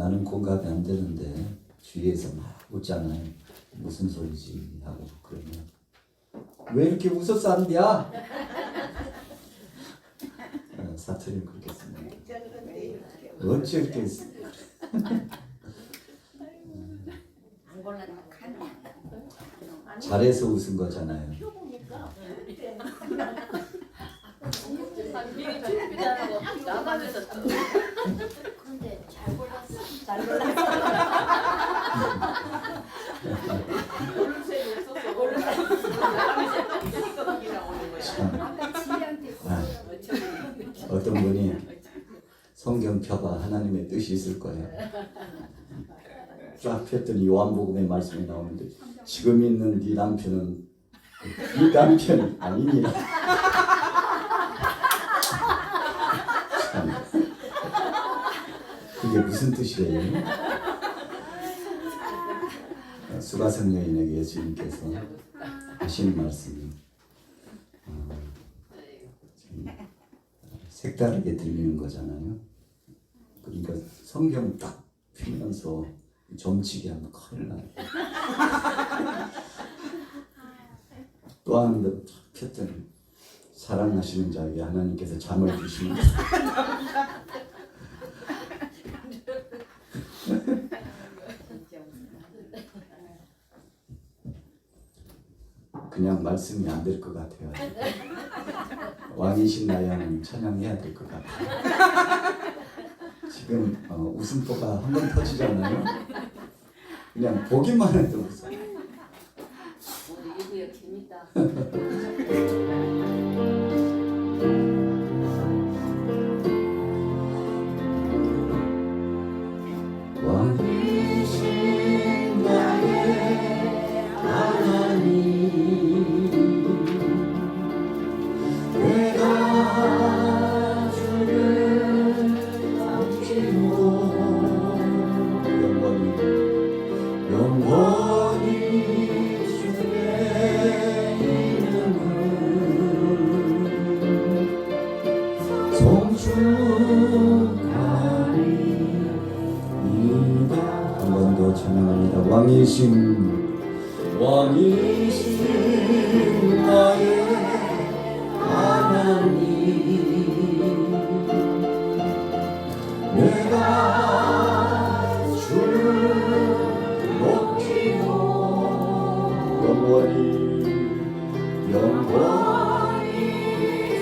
나는 공감이 안 되는데 주위에서 막 웃잖아요. 무슨 소리지 하고 그러면 왜 이렇게 웃었어?안디야? 사투리를 그렇게 씁니다. 어찌 이렇게 잘해서 웃은 거잖아요. 나가면서 근데 잘 골랐어. 잘 어떤 분이 성경 펴봐 하나님의 뜻이 있을 거예요. 쫙 폈더니 요한복음의 말씀이 나오는데 지금 있는 네 남편은 네 남편이 아니니라. 그게 무슨 뜻이래요? 수가성 여인에게 예수님께서 하신 말씀이 색다르게 들리는 거잖아요. 그러니까 성경 딱 펴면서 점치기 하면 큰일 나요. 또 한 번 폈더니 사랑하시는 자에게 하나님께서 잠을 주시는 그냥 말씀이 안 될 것 같아요. 왕이신 나의 하나님 찬양해야 될 것 같아요. 지금 웃음보가 한 번 터지잖아요. 그냥 보기만 해도 웃어요. 이거 재밌다. 왕이신 나의 하나님 내가 주를 섬기고 영원히 주의 이름을 송축하리이다. 한 번 더 찬양합니다. 왕이신 나의 하나님 내가 주를 높이고 영원히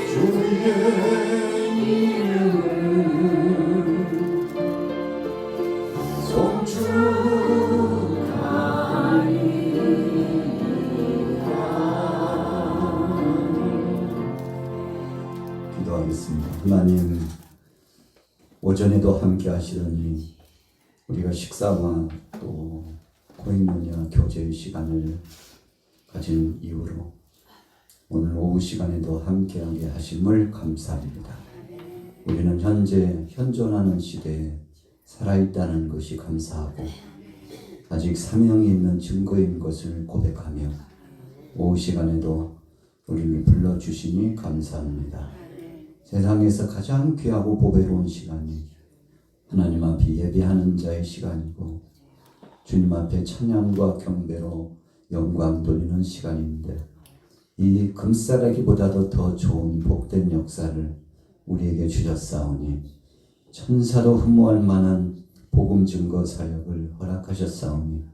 주의 이름을 기도하겠습니다. 하나님, 오전에도 함께 하시더니 우리가 식사와 또 코인노니아 교제의 시간을 가진 이후로 오늘 오후 시간에도 함께하게 하심을 감사합니다. 우리는 현재 현존하는 시대에 살아있다는 것이 감사하고 아직 사명이 있는 증거인 것을 고백하며 오후 시간에도 우리를 불러주시니 감사합니다. 세상에서 가장 귀하고 보배로운 시간이 하나님 앞에 예배하는 자의 시간이고 주님 앞에 찬양과 경배로 영광 돌리는 시간인데 이 금싸라기보다도 더 좋은 복된 역사를 우리에게 주셨사오니 천사도 흠모할 만한 복음 증거 사역을 허락하셨사오니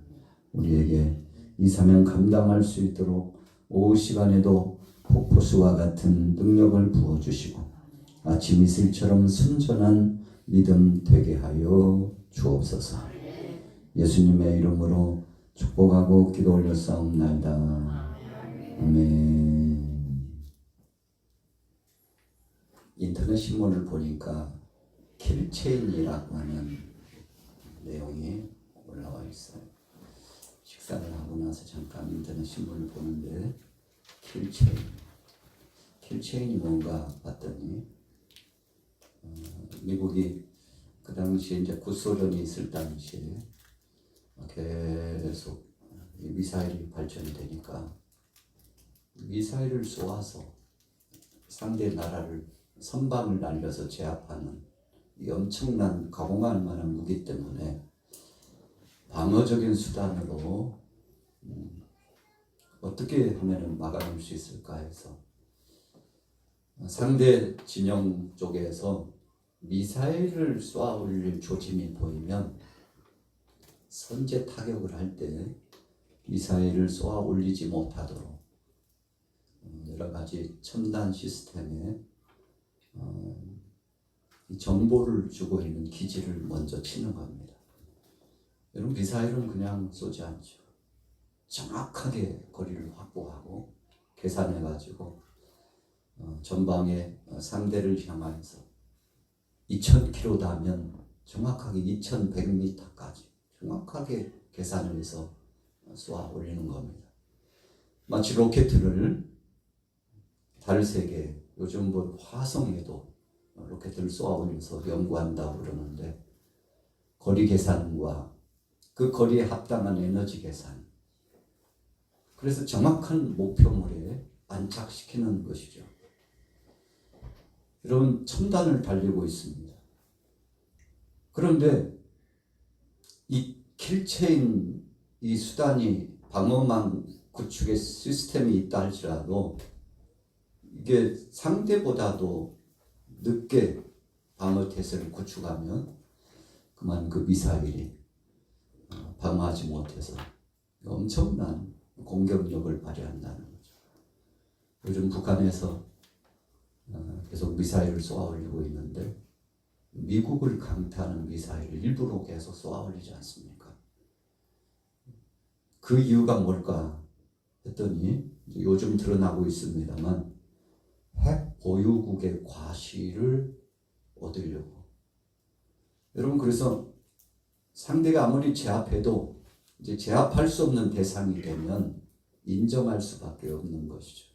우리에게 이 사명 감당할 수 있도록 오후 시간에도 폭포수와 같은 능력을 부어주시고 아침 이슬처럼 순전한 믿음 되게 하여 주옵소서. 예수님의 이름으로 축복하고 기도 올렸사옵나이다. 아멘. 인터넷 신문을 보니까 킬체인이라고 하는 내용이 올라와 있어요. 식사를 하고 나서 잠깐 인터넷 신문을 보는데 킬체인이 뭔가 봤더니 미국이 그 당시에 이제 구소련이 있을 당시에 계속 미사일이 발전이 되니까 미사일을 쏘아서 상대 나라를 선방을 날려서 제압하는 이 엄청난 가공할 만한 무기 때문에 방어적인 수단으로 어떻게 하면 막아낼 수 있을까 해서 상대 진영 쪽에서 미사일을 쏘아 올릴 조짐이 보이면 선제 타격을 할 때 미사일을 쏘아 올리지 못하도록 여러 가지 첨단 시스템에 정보를 주고 있는 기지를 먼저 치는 겁니다. 여러분, 미사일은 그냥 쏘지 않죠. 정확하게 거리를 확보하고 계산해 가지고 전방에 상대를 향해서 2,000km다면 정확하게 2,100m까지 정확하게 계산을 해서 쏘아 올리는 겁니다. 마치 로켓을 달세계, 요즘 뭐 화성에도 로켓을 쏘아 올려서 연구한다고 그러는데 거리 계산과 그 거리에 합당한 에너지 계산, 그래서 정확한 목표물에 안착시키는 것이죠. 이런 첨단을 달리고 있습니다. 그런데 이 킬체인 이 수단이 방어망 구축의 시스템이 있다 할지라도 이게 상대보다도 늦게 방어 태세를 구축하면 그만 그 미사일이 방어하지 못해서 엄청난 공격력을 발휘한다는 거죠. 요즘 북한에서 계속 미사일을 쏘아 올리고 있는데 미국을 강타하는 미사일을 일부러 계속 쏘아 올리지 않습니까? 그 이유가 뭘까 했더니 요즘 드러나고 있습니다만 핵 보유국의 과시를 얻으려고. 여러분, 그래서 상대가 아무리 제압해도 이제 제압할 수 없는 대상이 되면 인정할 수밖에 없는 것이죠.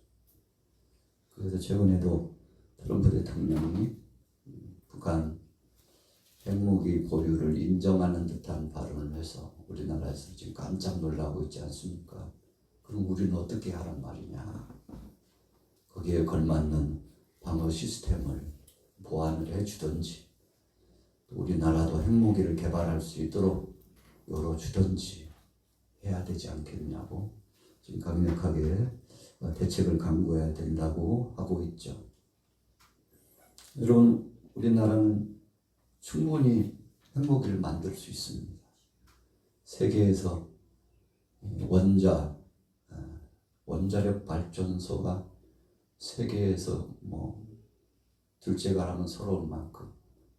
그래서 최근에도 트럼프 대통령이 북한 핵무기 보유를 인정하는 듯한 발언을 해서 우리나라에서 지금 깜짝 놀라고 있지 않습니까? 그럼 우리는 어떻게 하란 말이냐? 거기에 걸맞는 방어 시스템을 보완을 해주든지, 우리나라도 핵무기를 개발할 수 있도록 열어주든지 해야 되지 않겠냐고 지금 강력하게 대책을 강구해야 된다고 하고 있죠. 여러분, 우리나라는 충분히 핵무기를 만들 수 있습니다. 세계에서 원자력 발전소가 세계에서 둘째가라면 서러울 만큼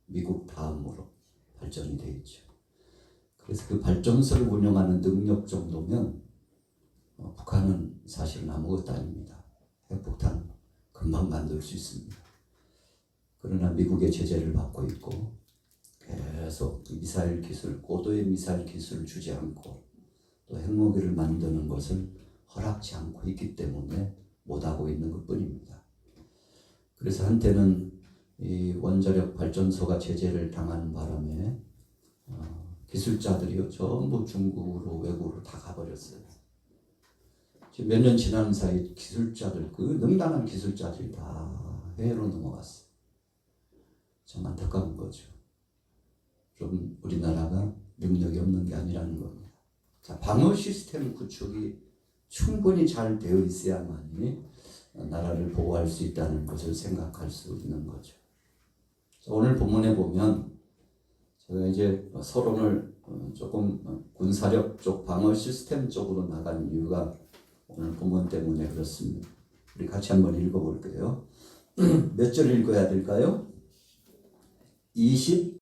미국 다음으로 발전이 되어 있죠. 그래서 그 발전소를 운영하는 능력 정도면 북한은 사실은 아무것도 아닙니다. 핵폭탄 금방 만들 수 있습니다. 그러나 미국의 제재를 받고 있고 계속 미사일 기술, 고도의 미사일 기술을 주지 않고 또 핵무기를 만드는 것을 허락지 않고 있기 때문에 못하고 있는 것뿐입니다. 그래서 한때는 이 원자력 발전소가 제재를 당하는 바람에 기술자들이 전부 중국으로 외국으로 다 가버렸어요. 지금 몇 년 지나는 사이 기술자들, 그 능단한 기술자들이 다 해외로 넘어갔어요. 참 안타까운 거죠. 좀 우리나라가 능력이 없는 게 아니라는 겁니다. 자, 방어 시스템 구축이 충분히 잘 되어 있어야만이 나라를 보호할 수 있다는 것을 생각할 수 있는 거죠. 자, 오늘 본문에 보면 제가 이제 서론을 조금 군사력 쪽, 방어 시스템 쪽으로 나간 이유가 오늘 본문 때문에 그렇습니다. 우리 같이 한번 읽어볼게요. 몇 절 읽어야 될까요? 20.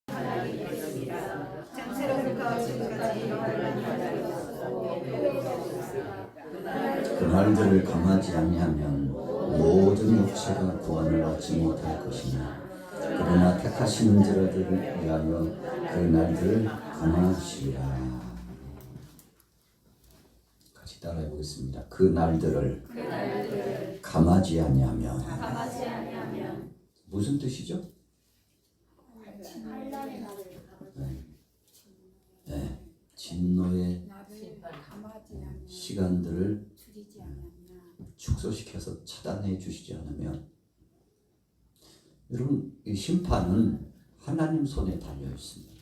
그날들을 감하지 아니하면 모든 육체가 구원을 얻지 못할 것이나 그러나 택하시는 자들을 위하여 그 날들을 감하시리라. 같이 따라해 보겠습니다. 그 날들을 감하지 아니하면 무슨 뜻이죠? 네, 진노의 시간들을 축소시켜서 차단해 주시지 않으면, 여러분, 이 심판은 하나님 손에 달려 있습니다.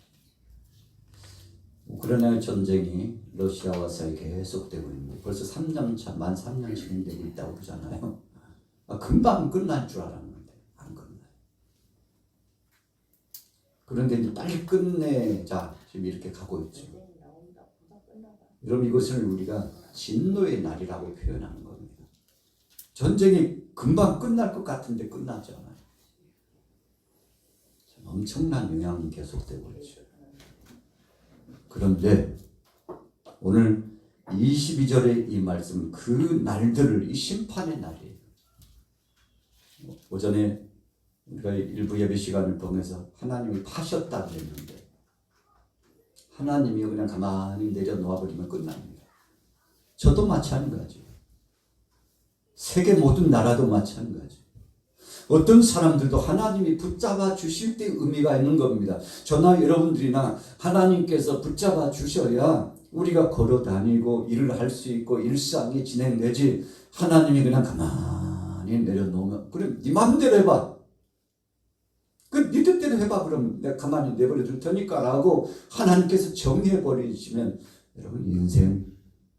우크라이나 전쟁이 러시아와서 계속되고 있는데 벌써 3년 차, 만 3년 진행되고 있다고 그러잖아요. 금방 끝날 줄 알았는데 안 끝나요. 그런데 이제 빨리 끝내자 지금 이렇게 가고 있죠. 여러분 이것을 우리가 진노의 날이라고 표현하는 겁니다. 전쟁이 금방 끝날 것 같은데 끝나지 않아요. 엄청난 영향이 계속되고 있죠. 그런데 오늘 22절의 이 말씀 그 날들을 이 심판의 날이에요. 오전에 우리가 일부 예배 시간을 통해서 하나님이 파셨다 그랬는데 하나님이 그냥 가만히 내려놓아버리면 끝납니다. 저도 마찬가지예요. 세계 모든 나라도 마찬가지예요. 어떤 사람들도 하나님이 붙잡아 주실 때 의미가 있는 겁니다. 저나 여러분들이나 하나님께서 붙잡아 주셔야 우리가 걸어 다니고 일을 할 수 있고 일상이 진행되지 하나님이 그냥 가만히 내려놓으면 그래 네 마음대로 해봐. 네 뜻대로 해봐. 그럼 내가 가만히 내버려 둘 테니까 라고 하나님께서 정해버리시면 여러분 인생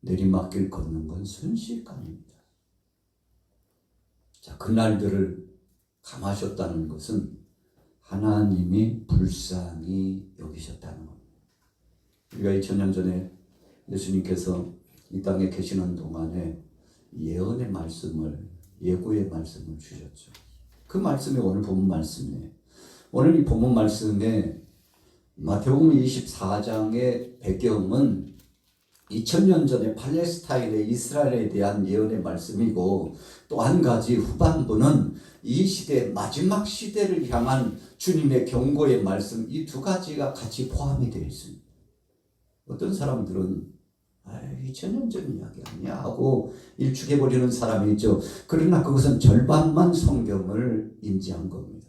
내리막길 걷는 건 순식간입니다. 자, 그날들을 감하셨다는 것은 하나님이 불쌍히 여기셨다는 겁니다. 우리가 2000년 전에 예수님께서 이 땅에 계시는 동안에 예언의 말씀을 예고의 말씀을 주셨죠. 그 말씀이 오늘 본문 말씀이에요. 오늘 이 본문 말씀에 마태복음 24장의 배경은 2000년 전에 팔레스타인의 이스라엘에 대한 예언의 말씀이고 또 한 가지 후반부는 이 시대 마지막 시대를 향한 주님의 경고의 말씀 이 두 가지가 같이 포함이 되어 있습니다. 어떤 사람들은 2000년 전 이야기 아니야 하고 일축해버리는 사람이 있죠. 그러나 그것은 절반만 성경을 인지한 겁니다.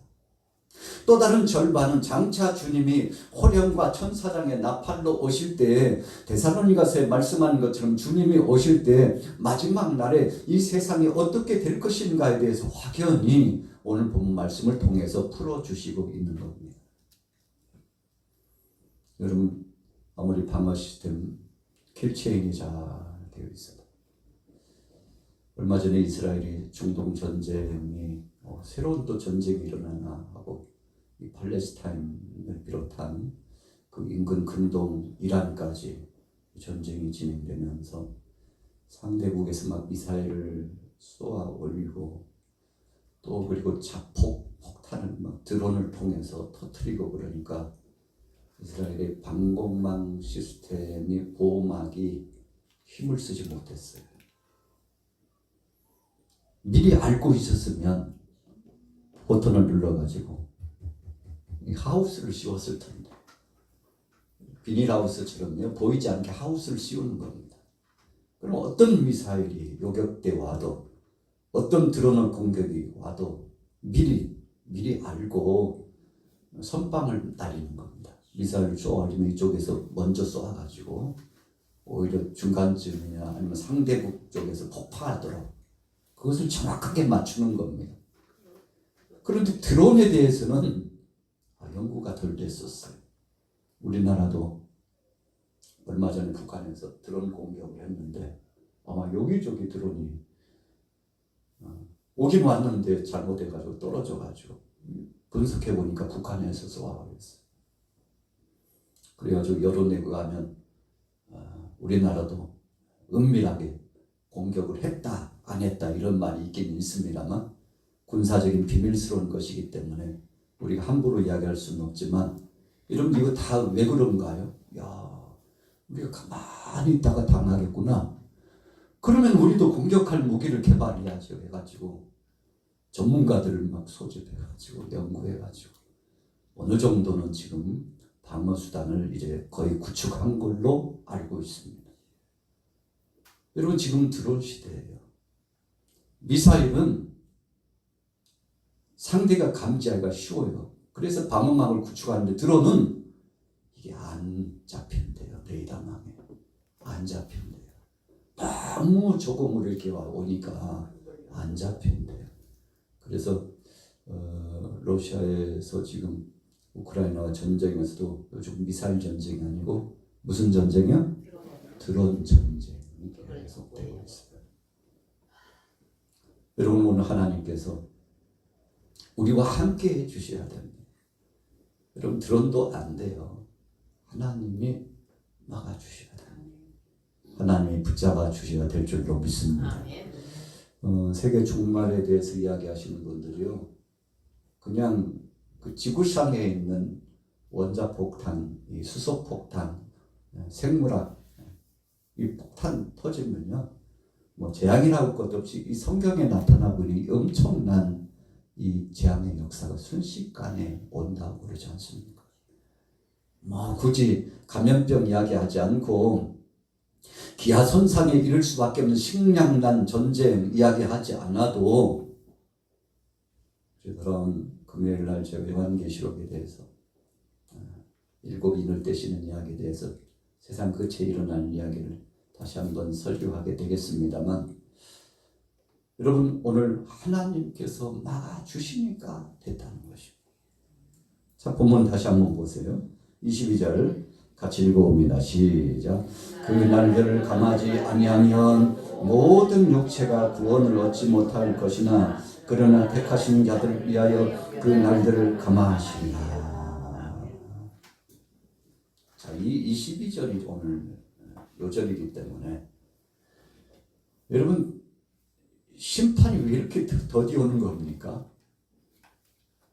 또 다른 절반은 장차 주님이 호령과 천사장의 나팔로 오실 때 데살로니가서에 말씀하는 것처럼 주님이 오실 때 마지막 날에 이 세상이 어떻게 될 것인가에 대해서 확연히 오늘 본 말씀을 통해서 풀어주시고 있는 겁니다. 여러분 아무리 방어 시스템 킬체인이 잘 되어 있어도 얼마 전에 이스라엘이 중동 전쟁이 새로운 또 전쟁이 일어나나 하고 이 팔레스타인을 비롯한 그 인근 근동 이란까지 전쟁이 진행되면서 상대국에서 막 미사일을 쏘아 올리고 또 그리고 자폭 폭탄을 막 드론을 통해서 터뜨리고 그러니까 이스라엘의 방공망 시스템이 보호막이 힘을 쓰지 못했어요. 미리 알고 있었으면 버튼을 눌러가지고 이 하우스를 씌웠을 텐데 비닐하우스처럼요 보이지 않게 하우스를 씌우는 겁니다. 그럼 어떤 미사일이 요격돼 와도 어떤 드론 공격이 와도 미리 알고 선빵을 날리는 겁니다. 미사일을 쏘아올리면 이쪽에서 먼저 쏘아가지고 오히려 중간쯤이나 아니면 상대국 쪽에서 폭파하도록 그것을 정확하게 맞추는 겁니다. 그런데 드론에 대해서는 연구가 덜 됐었어요. 우리나라도 얼마 전에 북한에서 드론 공격을 했는데 아마 여기저기 드론이 오긴 왔는데 잘못해가지고 떨어져가지고 분석해보니까 북한에서 쏘아버렸어요. 그래가지고 여론에 의하면 우리나라도 은밀하게 공격을 했다 안 했다 이런 말이 있긴 있습니다만 군사적인 비밀스러운 것이기 때문에 우리가 함부로 이야기할 수는 없지만 여러분 이거 다 왜 그런가요? 우리가 가만히 있다가 당하겠구나. 그러면 우리도 공격할 무기를 개발해야죠 해가지고 전문가들을 막 소집해가지고 연구해가지고 어느 정도는 지금 방어 수단을 이제 거의 구축한 걸로 알고 있습니다. 여러분 지금 드론 시대예요. 미사일은 상대가 감지하기가 쉬워요. 그래서 방어망을 구축하는데 드론은 이게 안 잡힌대요. 레이더망에 안 잡힌대요. 너무 조금으로 이렇게 오니까 안 잡힌대요. 그래서 러시아에서 지금 우크라이나 전쟁에서도 요즘 미사일 전쟁이 아니고 무슨 전쟁이요? 드론 전쟁이 계속되고 있어요. 여러분 오늘 하나님께서 우리와 함께 해주셔야 됩니다. 여러분 드론도 안 돼요. 하나님이 막아주셔야 돼요. 하나님이 붙잡아 주셔야 될 줄로 믿습니다. 세계 종말에 대해서 이야기하시는 분들이요, 그냥 그 지구상에 있는 원자폭탄, 이 수소폭탄, 생물학, 이 폭탄 터지면요, 뭐 재앙이라고 것 없이 이 성경에 나타나고 있는 이 엄청난 이 재앙의 역사가 순식간에 온다고 그러지 않습니까? 뭐 굳이 감염병 이야기하지 않고 기아 손상에 이를 수밖에 없는 식량난 전쟁 이야기하지 않아도, 그런 금요일 날 제가 요한계시록에 대해서 7인을 떼시는 이야기에 대해서 세상 끝에 일어나는 이야기를 다시 한번 설교하게 되겠습니다만, 여러분 오늘 하나님께서 막아주시니까 됐다는 것입니다. 자, 본문 다시 한번 보세요. 22절 같이 읽어봅니다. 시작. 그 날들을 감하지 아니하면 모든 육체가 구원을 얻지 못할 것이나 그러나 택하신 자들을 위하여 그 날들을 감하시리라. 자, 이 22절이 오늘 요절이기 때문에 여러분 심판이 왜 이렇게 더디 오는 겁니까?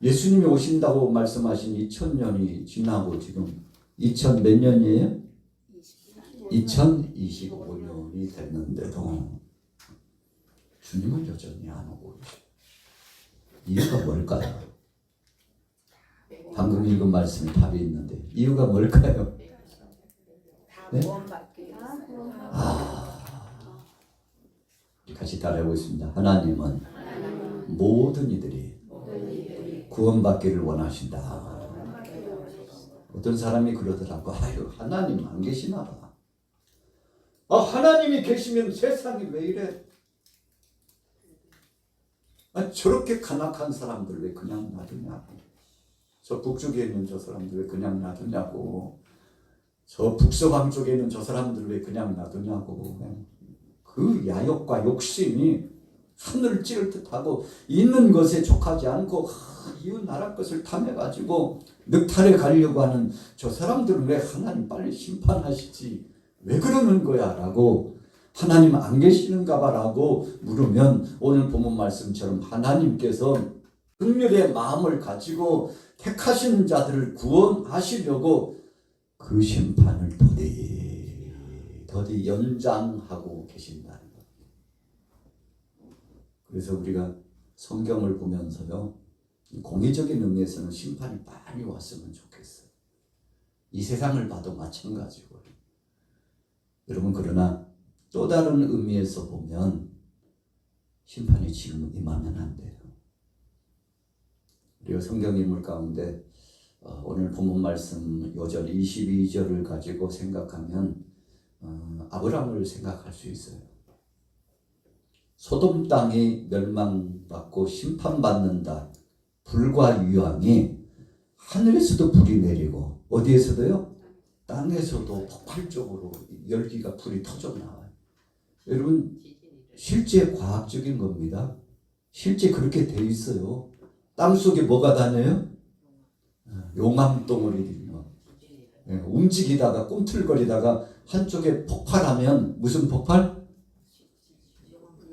예수님이 오신다고 말씀하신 2000년이 지나고 지금 2000 몇 년이에요? 2025년이 됐는데도 주님은 여전히 안 오고 계셔요. 이유가 뭘까요? 방금 읽은 말씀에 답이 있는데 이유가 뭘까요? 네? 같이 따라해보겠습니다. 하나님은 모든 이들이 구원받기를 원하신다. 어떤 사람이 그러더라고. 아유, 하나님 안 계시나 봐. 하나님이 계시면 세상이 왜 이래? 저렇게 간악한 사람들 왜 그냥 놔두냐고. 저 북쪽에 있는 저 사람들 왜 그냥 놔두냐고. 저 북서방 쪽에 있는 저 사람들 왜 그냥 놔두냐고. 그 야욕과 욕심이 하늘을 찌를 듯하고 있는 것에 족하지 않고 이웃 나라 것을 탐해가지고 늑탈해 가려고 하는 저 사람들은 왜 하나님 빨리 심판하시지 왜 그러는 거야 라고, 하나님 안 계시는가 봐 라고 물으면 오늘 본문 말씀처럼 하나님께서 긍휼의 마음을 가지고 택하신 자들을 구원하시려고 그 심판을 더디 연장하고 계신다는 것. 그래서 우리가 성경을 보면서요, 공의적인 의미에서는 심판이 빨리 왔으면 좋겠어요. 이 세상을 봐도 마찬가지고. 여러분 그러나 또 다른 의미에서 보면 심판이 지금 임하면 안 돼요. 우리가 성경 인물 가운데 오늘 본문 말씀 요절 22절을 가지고 생각하면 아브라함을 생각할 수 있어요. 소돔 땅이 멸망받고 심판받는다. 불과 유황이 하늘에서도 불이 내리고 어디에서도요? 땅에서도 폭발적으로 열기가 불이 터져 나와요. 여러분 실제 과학적인 겁니다. 실제 그렇게 돼 있어요. 땅 속에 뭐가 다녀요? 용암덩어리들이 움직이다가 꿈틀거리다가 한쪽에 폭발하면 무슨 폭발?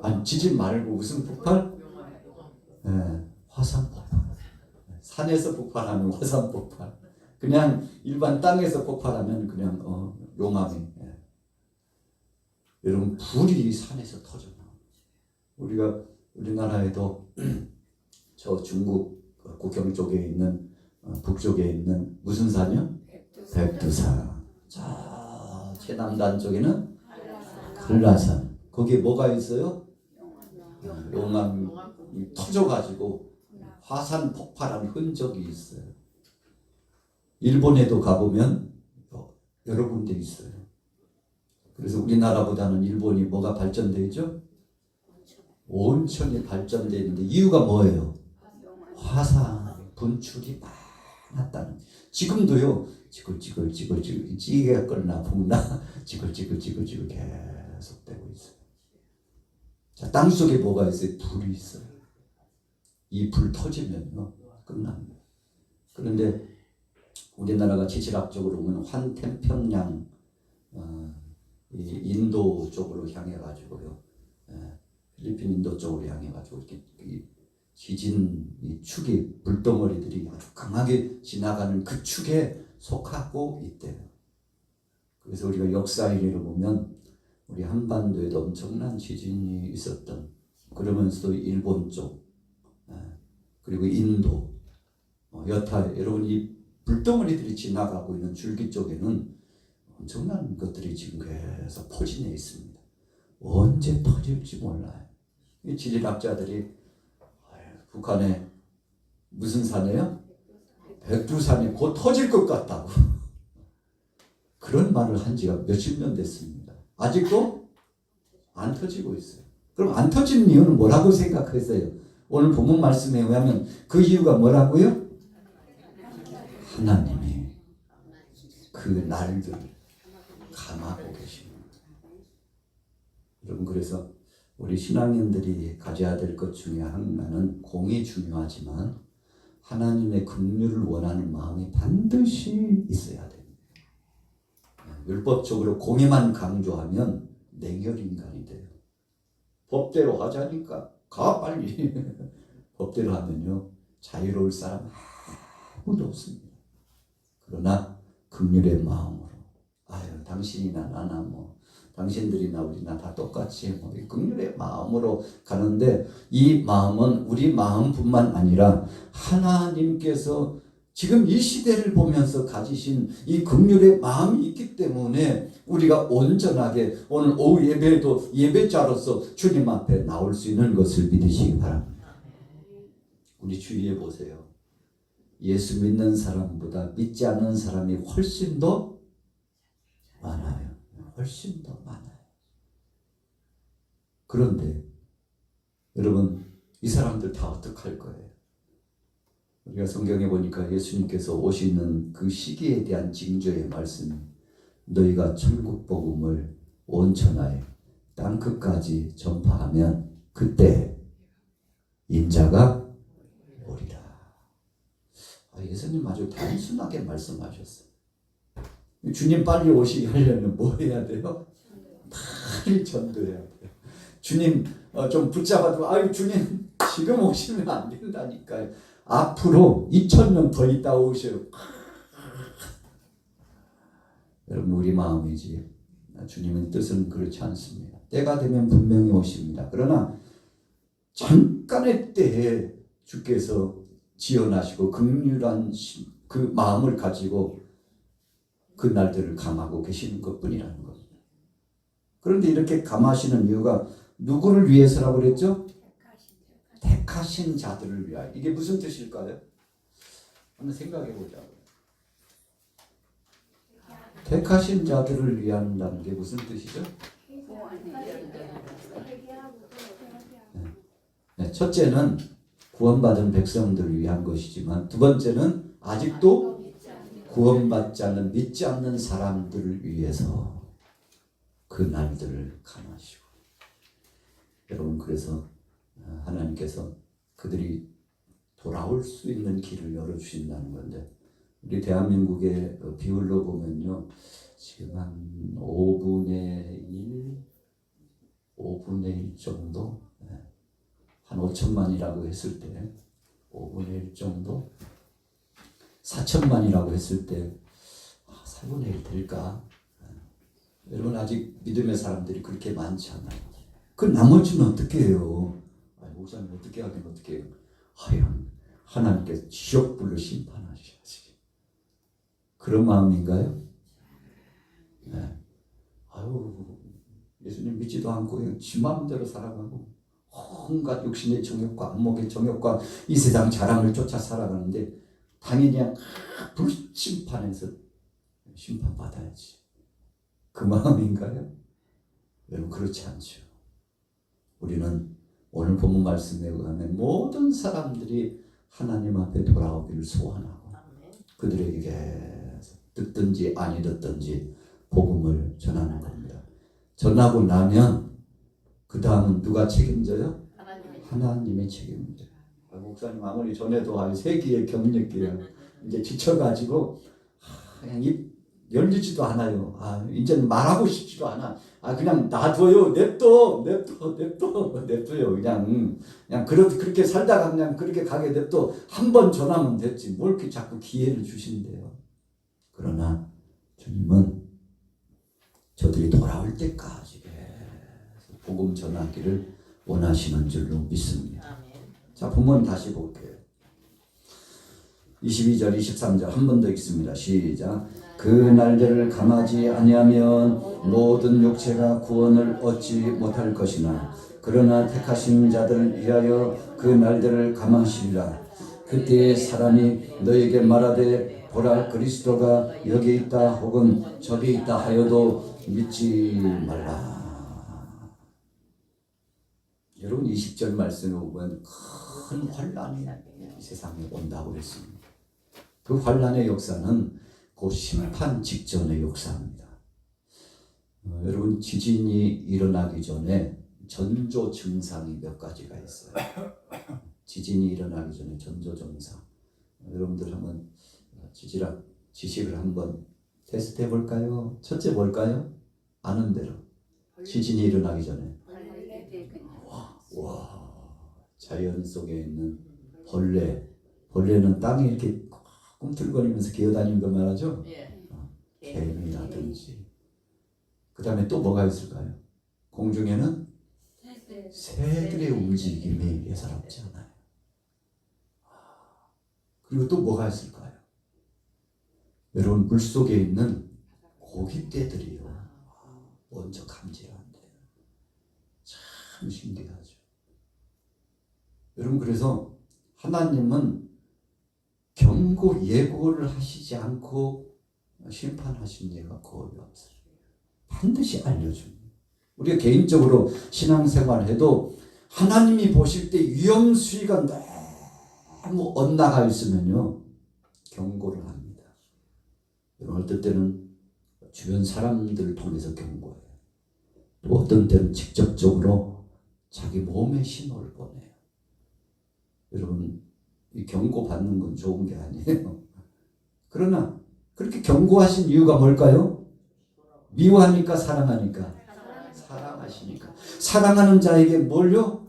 아니 지진 말고 무슨 폭발? 화산 폭발. 산에서 폭발하면 화산 폭발. 그냥 일반 땅에서 폭발하면 그냥 용암이. 여러분 불이 산에서 터져나와요. 우리가 우리나라에도 저 중국 국경 쪽에 있는 북쪽에 있는 무슨 산이요? 백두산. 자 최남단 쪽에는 한라산. 거기에 뭐가 있어요? 용암이 터져가지고 화산 폭발한 흔적이 있어요. 일본에도 가보면 여러 군데 있어요. 그래서 우리나라보다는 일본이 뭐가 발전되어 있죠? 온천이 발전되어 있는데 이유가 뭐예요? 화산 분출이 났다는. 지금도요. 지글지글 찌개가 끓나 볶나 지글지글 계속 되고 있어요. 자, 땅속에 뭐가 있어요? 불이 있어요. 이 불 터지면요 끝납니다. 그런데 우리나라가 지질학적으로 보면 환태평양 이 인도 쪽으로 향해 가지고요, 필리핀 인도 쪽으로 향해 가지고 이렇게 이 지진 이 축이 불덩어리들이 아주 강하게 지나가는 그 축에 속하고 있대요. 그래서 우리가 역사인으로 보면 우리 한반도에도 엄청난 지진이 있었던, 그러면서도 일본 쪽, 그리고 인도, 여타 여러분 이 불덩어리들이 지나가고 있는 줄기 쪽에는 엄청난 것들이 지금 계속 포진해 있습니다. 언제 터질지 몰라요. 이 지질학자들이 북한에 무슨 산이에요? 백두산이 곧 터질 것 같다고 그런 말을 한 지가 몇십 년 됐습니다. 아직도 안 터지고 있어요. 그럼 안 터지는 이유는 뭐라고 생각하세요? 오늘 본문 말씀에 의하면 그 이유가 뭐라고요? 하나님이 그 날들을 감하고 계십니다. 여러분, 그래서 우리 신앙인들이 가져야 될 것 중에 하나는 공이 중요하지만 하나님의 긍휼을 원하는 마음이 반드시 있어야 됩니다. 율법적으로 공의만 강조하면 냉혈인간이 돼요. 법대로 하자니까 가 빨리. 법대로 하면요 자유로울 사람 아무도 없습니다. 그러나 긍휼의 마음으로, 아유 당신이나 나나 뭐 당신들이나 우리나 다 똑같이 뭐 긍휼의 마음으로 가는데, 이 마음은 우리 마음뿐만 아니라 하나님께서 지금 이 시대를 보면서 가지신 이 긍휼의 마음이 있기 때문에 우리가 온전하게 오늘 오후 예배에도 예배자로서 주님 앞에 나올 수 있는 것을 믿으시기 바랍니다. 우리 주위에 보세요. 예수 믿는 사람보다 믿지 않는 사람이 훨씬 더 많아요. 훨씬 더 많아요. 그런데 여러분, 이 사람들 다 어떡할 거예요? 우리가 성경에 보니까 예수님께서 오시는 그 시기에 대한 징조의 말씀이 너희가 천국 복음을 온 천하에 땅끝까지 전파하면 그때 인자가 오리라. 예수님 아주 단순하게 말씀하셨어요. 주님 빨리 오시게 하려면 뭐 해야 돼요? 빨리 전도해야 돼요. 주님 좀 붙잡아도 아유 주님 지금 오시면 안 된다니까요. 앞으로 2000년 더 있다 오셔요. 여러분, 우리 마음이지 주님의 뜻은 그렇지 않습니다. 때가 되면 분명히 오십니다. 그러나 잠깐의 때에 주께서 지어나시고 긍휼한 그 마음을 가지고 그 날들을 감하고 계시는 것뿐이라는 겁니다. 그런데 이렇게 감하시는 이유가 누구를 위해서라고 그랬죠? 택하신 자들을 위하여. 이게 무슨 뜻일까요? 한번 생각해 보자고요. 택하신 자들을 위한다는 게 무슨 뜻이죠? 네, 첫째는 구원받은 백성들을 위한 것이지만 두 번째는 아직도 구원받지 않는 믿지 않는 사람들을 위해서 그 날들을 감하시고. 여러분, 그래서 하나님께서 그들이 돌아올 수 있는 길을 열어주신다는 건데, 우리 대한민국의 비율로 보면요 지금 한 5분의 1 정도, 한 5천만이라고 했을 때 5분의 1 정도, 4천만이라고 했을 때 4분의 1 될까? 여러분, 아직 믿음의 사람들이 그렇게 많지 않아요. 그 나머지는 어떻게 해요? 목사님 어떻게 하긴 어떻게 해요? 하여간 하나님께서 지옥불로 심판하셔야지. 그런 마음인가요? 네. 아유, 예수님 믿지도 않고 그냥 지 마음대로 살아가고 온갖 육신의 정욕과 안목의 정욕과 이 세상 자랑을 쫓아 살아가는데 당연히 그냥 불심판에서 심판받아야지. 그 마음인가요? 여러분, 그렇지 않죠. 우리는 오늘 본문 말씀에 의하면 모든 사람들이 하나님 앞에 돌아오기를 소원하고 그들에게 계속 듣든지 아니 듣든지 복음을 전하는 겁니다. 전하고 나면 그 다음은 누가 책임져요? 하나님의 책임져요. 목사님 아무리 전해도 세기의 경력이에요. 이제 지쳐가지고 그냥 입 열리지도 않아요. 이제는 말하고 싶지도 않아. 그냥 놔둬요. 냅둬요. 그냥 그렇게 살다가 그냥 그렇게 가게 냅둬. 한 번 전하면 됐지. 뭘 이렇게 자꾸 기회를 주신대요. 그러나 주님은 저들이 돌아올 때까지 계속 복음 전하기를 원하시는 줄로 믿습니다. 자, 본문 다시 볼게요. 22절, 23절 한 번 더 읽습니다. 시작. 그 날들을 감하지 아니하면 모든 육체가 구원을 얻지 못할 것이나 그러나 택하신 자들을 위하여 그 날들을 감하시리라. 그때에 사람이 너에게 말하되 보라 그리스도가 여기 있다 혹은 저기 있다 하여도 믿지 말라. 여러분 20절 말씀에 보면 큰 환란이 이 세상에 온다고 했습니다. 그 환란의 역사는 그 심판 직전의 역사입니다. 여러분 지진이 일어나기 전에 전조 증상이 몇 가지가 있어요. 지진이 일어나기 전에 전조 증상. 여러분들 한번 지식을 한번 테스트해 볼까요? 첫째 뭘까요? 아는 대로. 지진이 일어나기 전에. 와, 자연 속에 있는 벌레는 땅에 이렇게 꿈틀거리면서 기어다니는 거 말하죠? 개미라든지. 그 다음에 또 뭐가 있을까요? 공중에는 새들의 움직임이 예사롭지 않아요. 그리고 또 뭐가 있을까요? 여러분 물속에 있는 고깃떼들이요. 먼저 감지한대요. 참 신기하죠. 여러분 그래서 하나님은 경고 예고를 하시지 않고 심판하신 예가 거의 없어요. 반드시 알려줍니다. 우리가 개인적으로 신앙생활을 해도 하나님이 보실 때 위험 수위가 너무 엇나가 있으면요 경고를 합니다. 여러분 어떤 때는 주변 사람들을 통해서 경고해요. 또 어떤 때는 직접적으로 자기 몸에 신호를 보내요. 여러분 이 경고 받는 건 좋은 게 아니에요. 그러나 그렇게 경고하신 이유가 뭘까요? 미워하니까 사랑하니까? 사랑하시니까. 사랑하는 자에게 뭘요?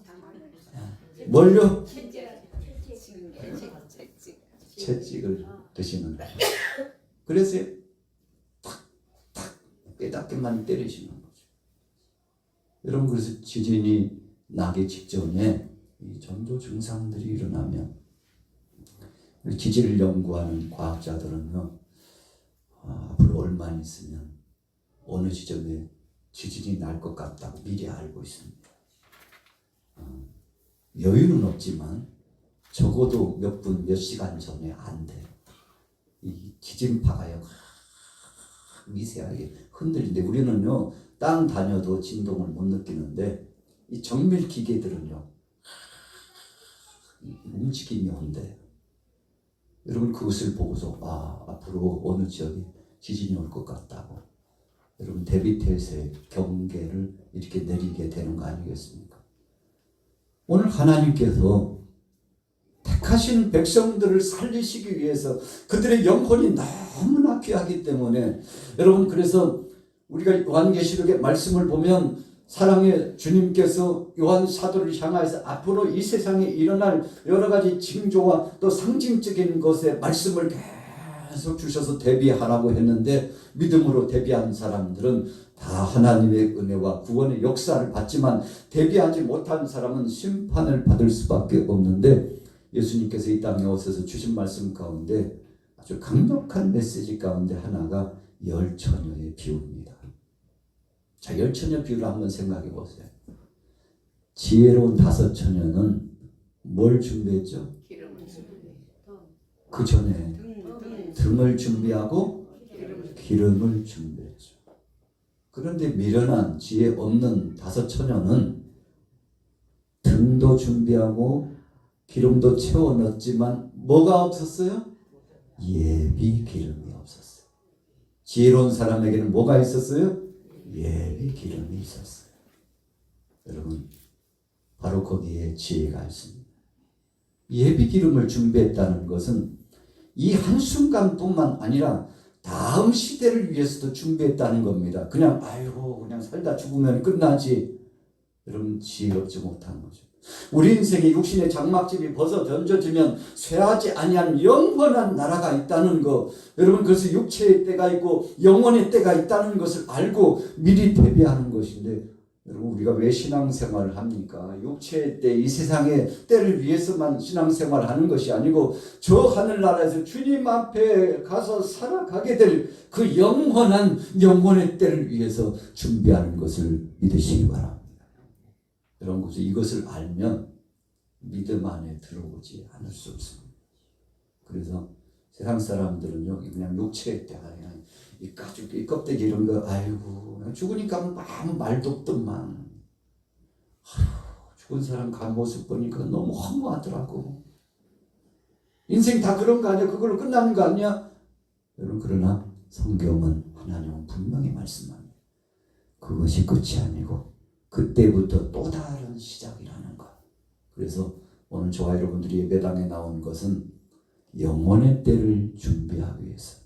채찍을 드시는 거예요. 그래서 탁탁 빼닫게만 때리시는 거죠. 여러분 그래서 지진이 나기 직전에 이 전조 증상들이 일어나면 지진을 연구하는 과학자들은요 앞으로 얼마 있으면 어느 지점에 지진이 날 것 같다고 미리 알고 있습니다. 여유는 없지만 적어도 몇 분, 몇 시간 전에 안 돼요. 이 지진파가요 미세하게 흔들리는데 우리는요 땅 다녀도 진동을 못 느끼는데 이 정밀 기계들은요 움직임이 온대요. 여러분 그것을 보고서 앞으로 어느 지역에 지진이 올 것 같다고 여러분 대비태세 경계를 이렇게 내리게 되는 거 아니겠습니까? 오늘 하나님께서 택하신 백성들을 살리시기 위해서 그들의 영혼이 너무나 귀하기 때문에 여러분 그래서 우리가 요한계시록의 말씀을 보면 사랑의 주님께서 요한 사도를 향하여서 앞으로 이 세상에 일어날 여러 가지 징조와 또 상징적인 것에 말씀을 계속 주셔서 대비하라고 했는데 믿음으로 대비한 사람들은 다 하나님의 은혜와 구원의 역사를 받지만 대비하지 못한 사람은 심판을 받을 수밖에 없는데 예수님께서 이 땅에 오셔서 주신 말씀 가운데 아주 강력한 메시지 가운데 하나가 열처녀의 비유입니다. 자, 열처녀 비유를 한번 생각해 보세요. 지혜로운 5처녀는 뭘 준비했죠? 그 전에 등을 준비하고 기름을 준비했죠. 그런데 미련한 지혜 없는 5처녀는 등도 준비하고 기름도 채워 넣었지만 뭐가 없었어요? 예비 기름이 없었어요. 지혜로운 사람에게는 뭐가 있었어요? 예비 기름이 있었어요. 여러분, 바로 거기에 지혜가 있습니다. 예비 기름을 준비했다는 것은 이 한순간뿐만 아니라 다음 시대를 위해서도 준비했다는 겁니다. 그냥 아이고 그냥 살다 죽으면 끝나지. 여러분, 지혜롭지 못한 거죠. 우리 인생에 육신의 장막집이 벗어 던져지면 쇠하지 아니한 영원한 나라가 있다는 거, 여러분, 그래서 육체의 때가 있고 영혼의 때가 있다는 것을 알고 미리 대비하는 것인데, 여러분, 우리가 왜 신앙생활을 합니까? 육체의 때, 이 세상의 때를 위해서만 신앙생활을 하는 것이 아니고 저 하늘나라에서 주님 앞에 가서 살아가게 될 그 영원한 영혼의 때를 위해서 준비하는 것을 믿으시기 바랍니다. 여러분, 그래서 이것을 알면 믿음 안에 들어오지 않을 수 없습니다. 그래서 세상 사람들은요, 그냥 육체의 때가 그냥 이 가죽, 이 껍데기 이런 거, 아이고, 죽으니까 아무 말도 없더만. 죽은 사람 간 모습 보니까 너무 허무하더라고. 인생 다 그런 거 아니야? 그걸로 끝나는 거 아니야? 여러분, 그러나 성경은, 하나님은 분명히 말씀합니다. 그것이 끝이 아니고 그때부터 또 다른 시작이라는 것. 그래서 오늘 저와 여러분들이 예배당에 나온 것은 영혼의 때를 준비하기 위해서,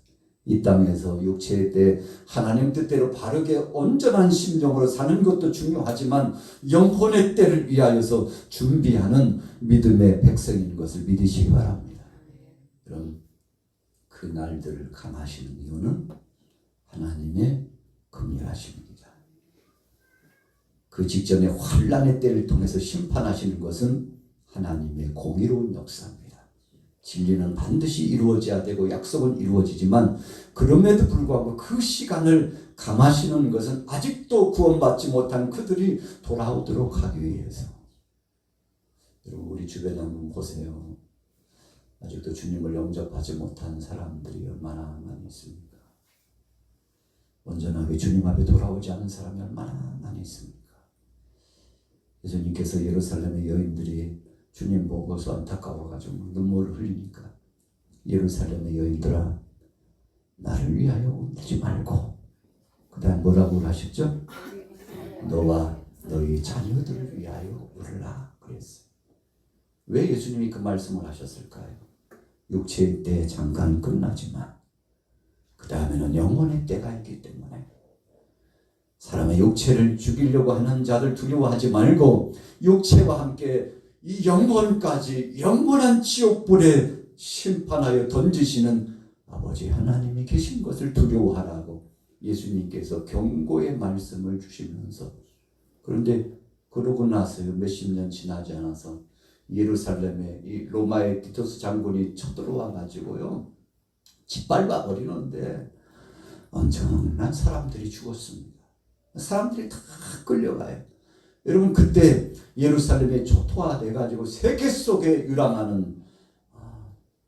이 땅에서 육체의 때 하나님 뜻대로 바르게 온전한 심정으로 사는 것도 중요하지만 영혼의 때를 위하여서 준비하는 믿음의 백성인 것을 믿으시기 바랍니다. 그럼 그 날들을 감하시는 이유는 하나님의 긍휼하심입니다. 그 직전에 환난의 때를 통해서 심판하시는 것은 하나님의 공의로운 역사입니다. 진리는 반드시 이루어져야 되고 약속은 이루어지지만 그럼에도 불구하고 그 시간을 감하시는 것은 아직도 구원받지 못한 그들이 돌아오도록 하기 위해서. 여러분, 우리 주변에 한번 보세요. 아직도 주님을 영접하지 못한 사람들이 얼마나 많이 있습니까? 온전하게 주님 앞에 돌아오지 않은 사람이 얼마나 많이 있습니까? 예수님께서 예루살렘의 여인들이 주님 보고서 안타까워가지고 눈물을 흘리니까, 예루살렘의 여인들아, 나를 위하여 울지 말고, 그 다음 뭐라고 하셨죠? 너와 너희 자녀들을 위하여 울라 그랬어요. 왜 예수님이 그 말씀을 하셨을까요? 육체의 때 잠깐 끝나지만 그 다음에는 영혼의 때가 있기 때문에 사람의 육체를 죽이려고 하는 자들 두려워하지 말고 육체와 함께 이 영혼까지 영원한 지옥불에 심판하여 던지시는 아버지 하나님이 계신 것을 두려워하라고 예수님께서 경고의 말씀을 주시면서, 그런데 그러고 나서요, 몇십 년 지나지 않아서 예루살렘에 이 로마의 티토스 장군이 쳐들어와 가지고요 짓밟아 버리는데 엄청난 사람들이 죽었습니다. 사람들이 다 끌려가요. 여러분, 그때 예루살렘에 초토화돼 가지고 세계 속에 유랑하는,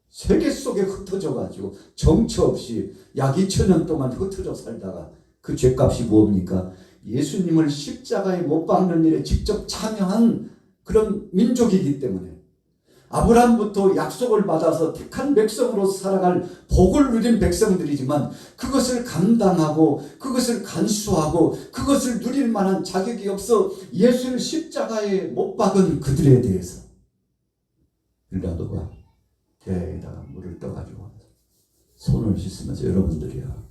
세계 속에 흩어져 가지고 정처 없이 약 2000년 동안 흩어져 살다가 그 죄값이 뭡니까? 예수님을 십자가에 못 박는 일에 직접 참여한 그런 민족이기 때문에, 아브라함부터 약속을 받아서 택한 백성으로 살아갈 복을 누린 백성들이지만 그것을 감당하고 그것을 간수하고 그것을 누릴 만한 자격이 없어 예수를 십자가에 못 박은 그들에 대해서 빌라도가 대에다가 물을 떠가지고 손을 씻으면서, 여러분들이야,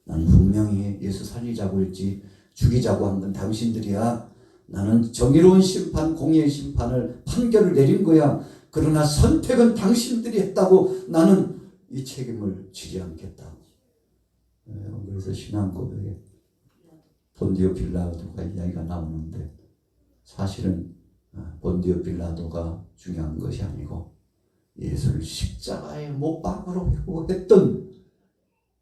나는 분명히 예수 살리자고 했지 죽이자고 한 건 당신들이야. 나는 정의로운 심판, 공의의 심판을, 판결을 내린 거야. 그러나 선택은 당신들이 했다고 나는 이 책임을 지지 않겠다. 그래서 신앙 고백에 본디오 빌라도가 이야기가 나오는데, 사실은 본디오 빌라도가 중요한 것이 아니고 예수를 십자가에 못 박으려고 했던,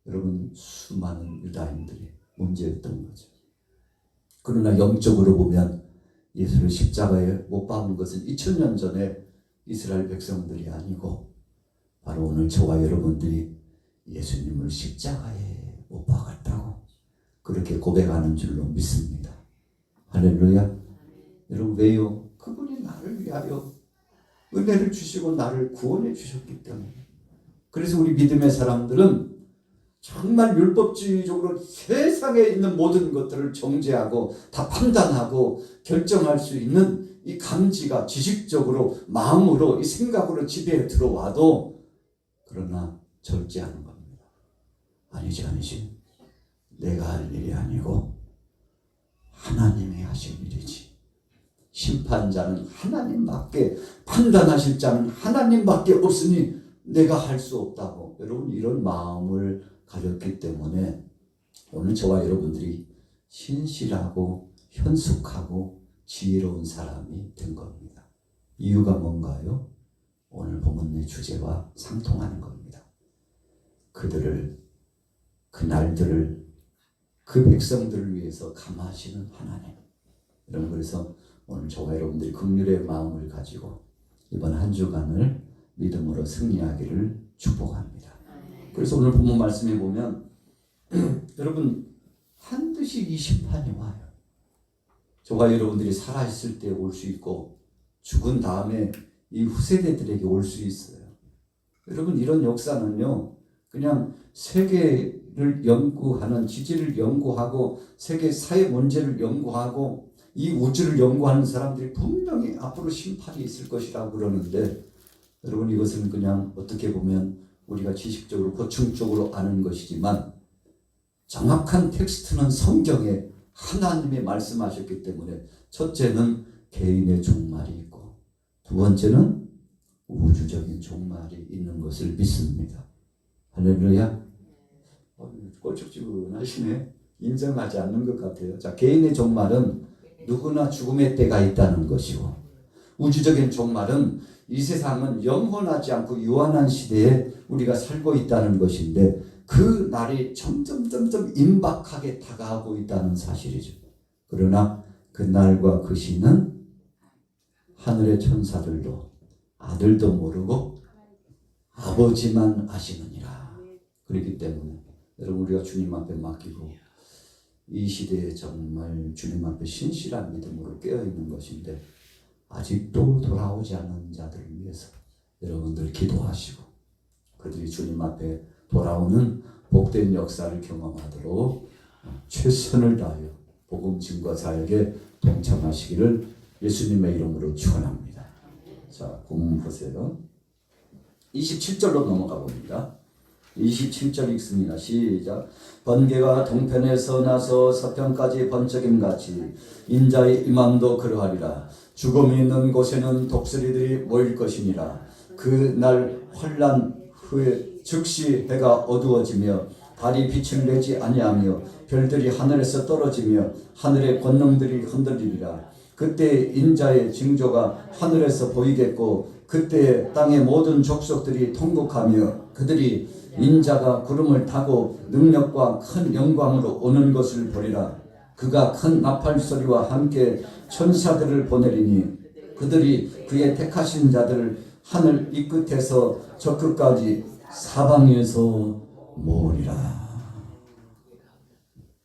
여러분, 수많은 유다인들이 문제였던 거죠. 그러나 영적으로 보면 예수를 십자가에 못 박은 것은 2000년 전에 이스라엘 백성들이 아니고 바로 오늘 저와 여러분들이 예수님을 십자가에 못 박았다고 그렇게 고백하는 줄로 믿습니다. 할렐루야. 여러분, 왜요? 그분이 나를 위하여 은혜를 주시고 나를 구원해 주셨기 때문에, 그래서 우리 믿음의 사람들은 정말 율법주의적으로 세상에 있는 모든 것들을 정죄하고 다 판단하고 결정할 수 있는 이 감지가 지식적으로 마음으로 이 생각으로 지배에 들어와도 그러나 절제하는 겁니다. 아니지. 내가 할 일이 아니고 하나님이 하실 일이지. 심판자는 하나님밖에, 판단하실 자는 하나님밖에 없으니 내가 할 수 없다고. 여러분 이런 마음을 가졌기 때문에 오늘 저와 여러분들이 신실하고 현숙하고 지혜로운 사람이 된 겁니다. 이유가 뭔가요? 오늘 본문의 주제와 상통하는 겁니다. 그들을, 그 날들을, 그 백성들을 위해서 감하시는 하나님. 여러분 그래서 오늘 저와 여러분들이 긍휼의 마음을 가지고 이번 한 주간을 믿음으로 승리하기를 축복합니다. 그래서 오늘 본문 말씀에 보면 여러분 반드시 이 심판이 와요. 저와 여러분들이 살아있을 때 올 수 있고 죽은 다음에 이 후세대들에게 올 수 있어요. 여러분 이런 역사는요 그냥 세계를 연구하는, 지질을 연구하고 세계 사회 문제를 연구하고 이 우주를 연구하는 사람들이 분명히 앞으로 심판이 있을 것이라고 그러는데 여러분 이것은 그냥 어떻게 보면 우리가 지식적으로 고충적으로 아는 것이지만 정확한 텍스트는 성경에 하나님이 말씀하셨기 때문에 첫째는 개인의 종말이 있고 두 번째는 우주적인 종말이 있는 것을 믿습니다. 할렐루야. 꼴쭉지근하시네. 인정하지 않는 것 같아요. 자, 개인의 종말은 누구나 죽음의 때가 있다는 것이고 우주적인 종말은 이 세상은 영원하지 않고 유한한 시대에 우리가 살고 있다는 것인데 그 날이 점점 임박하게 다가오고 있다는 사실이죠. 그러나 그 날과 그 시는 하늘의 천사들도 아들도 모르고 아버지만 아시느니라. 그렇기 때문에 여러분 우리가 주님 앞에 맡기고 이 시대에 정말 주님 앞에 신실한 믿음으로 깨어있는 것인데 아직도 돌아오지 않은 자들을 위해서 여러분들 기도하시고 그들이 주님 앞에 돌아오는 복된 역사를 경험하도록 최선을 다하여 복음 증거 사역에 동참하시기를 예수님의 이름으로 축원합니다. 자, 본문 보세요. 27절로 넘어가 봅니다. 27절 읽습니다. 시작. 번개가 동편에서 나서 서편까지 번쩍임같이 인자의 임함도 그러하리라. 죽음이 있는 곳에는 독수리들이 모일 것이니라. 그 날 환난 후에 즉시 해가 어두워지며 달이 빛을 내지 아니하며 별들이 하늘에서 떨어지며 하늘의 권능들이 흔들리리라. 그때 인자의 징조가 하늘에서 보이겠고 그때 땅의 모든 족속들이 통곡하며 그들이 인자가 구름을 타고 능력과 큰 영광으로 오는 것을 보리라. 그가 큰 나팔 소리와 함께 천사들을 보내리니 그들이 그의 택하신 자들을 하늘 이 끝에서 저 끝까지 사방에서 모으리라.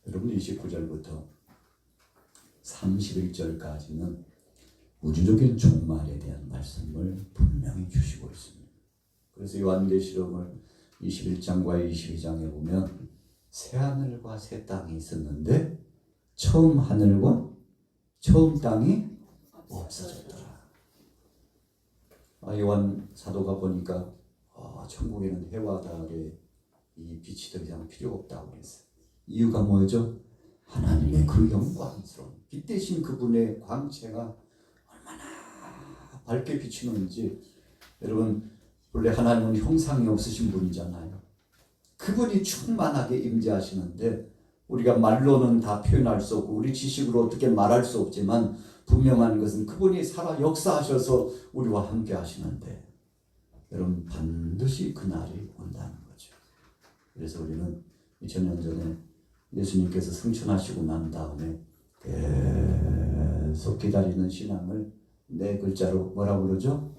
여러분 29절부터 31절까지는 우주적인 종말에 대한 말씀을 분명히 주시고 있습니다. 그래서 요한계시록을 21장과 22장에 보면 새 하늘과 새 땅이 있었는데 처음 하늘과 처음 땅이 없어졌더라. 요한 사도가 보니까 천국에는 해와 달의 이 빛이 더 이상 필요 없다고 그랬어요. 이유가 뭐죠? 하나님의 그 영광스러운 빛 대신 그분의 광채가 얼마나 밝게 비추는지. 여러분 원래 하나님은 형상이 없으신 분이잖아요. 그분이 충만하게 임재하시는데 우리가 말로는 다 표현할 수 없고 우리 지식으로 어떻게 말할 수 없지만 분명한 것은 그분이 살아 역사하셔서 우리와 함께 하시는데 여러분 반드시 그날이 온다는 거죠. 그래서 우리는 2000년 전에 예수님께서 승천하시고 난 다음에 계속 기다리는 신앙을 네 글자로 뭐라고 그러죠?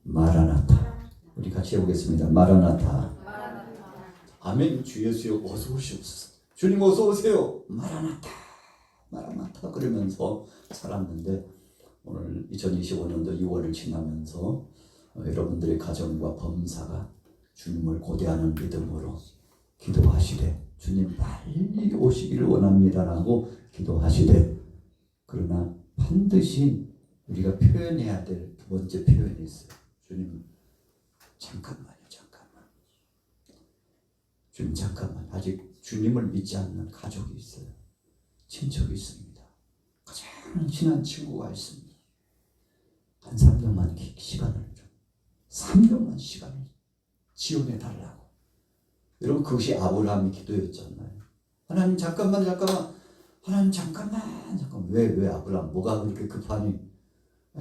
마라나타. 우리 같이 해보겠습니다. 마라나타. 아멘. 주 예수여 어서 오시옵소서. 주님 어서 오세요. 마라나타. 마라나타 그러면서 살았는데 오늘 2025년도 2월을 지나면서 여러분들의 가정과 범사가 주님을 고대하는 믿음으로 기도하시되 주님 빨리 오시기를 원합니다라고 기도하시되 그러나 반드시 우리가 표현해야 될 두 번째 표현이 있어요. 주님 잠깐만요. 주님 잠깐만. 아직 주님을 믿지 않는 가족이 있어요. 친척이 있습니다. 가장 친한 친구가 있습니다. 한 3년만 시간을 좀 3년만 시간을 지원해 달라고. 여러분 그것이 아브라함의 기도였잖아요. 하나님 잠깐만. 하나님 잠깐만. 왜 아브라함 뭐가 그렇게 급하니?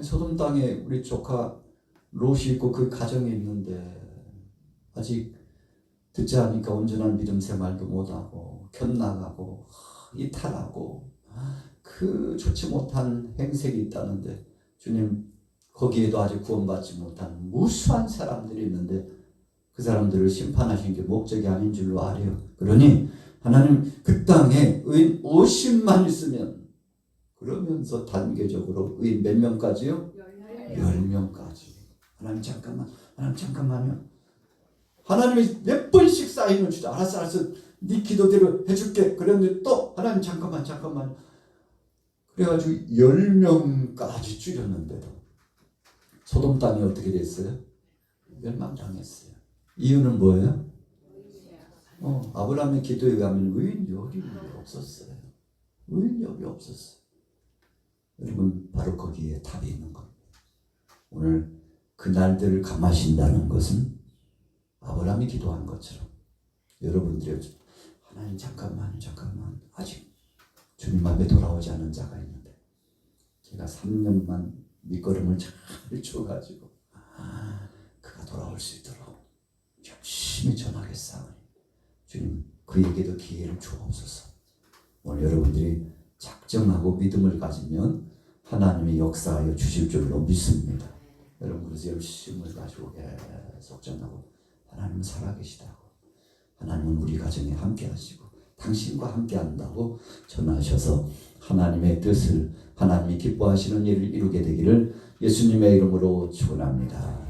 소돔 땅에 우리 조카 롯이 있고 그 가정이 있는데 아직 듣지 않으니까 온전한 믿음 생활도 못하고 견나가고 이탈하고 그 좋지 못한 행색이 있다는데 주님 거기에도 아직 구원받지 못한 무수한 사람들이 있는데 그 사람들을 심판하신 게 목적이 아닌 줄로 아래요. 그러니 하나님 그 땅에 의인 50만 있으면 그러면서 단계적으로 의인 몇 명까지요? 10명까지. 하나님 잠깐만요. 하나님이 몇 번씩 쌓이는 주자. 알았어. 네 기도대로 해줄게. 그랬는데 또 하나님 잠깐만. 그래가지고 10명까지 줄였는데도 소돔 땅이 어떻게 됐어요? 멸망당했어요. 이유는 뭐예요? 아브라함의 기도에 가면 의인력이 없었어요. 의인력이 없었어요. 여러분 바로 거기에 답이 있는 겁니다. 오늘 그 날들을 감하신다는 것은 아브라함이 기도한 것처럼 여러분들이 하나님 잠깐만 아직 주님 앞에 돌아오지 않은 자가 있는데 제가 3년만 밑거름을 잘 줘가지고 그가 돌아올 수 있도록 열심히 전하겠사오니 주님 그에게도 기회를 주옵소서. 오늘 여러분들이 작정하고 믿음을 가지면 하나님이 역사하여 주실 줄로 믿습니다. 여러분 그래서 열심을 가지고 계속 전하고 하나님은 살아계시다고 하나님은 우리 가정에 함께 하시고 당신과 함께 한다고 전하셔서 하나님의 뜻을 하나님이 기뻐하시는 일을 이루게 되기를 예수님의 이름으로 축원합니다.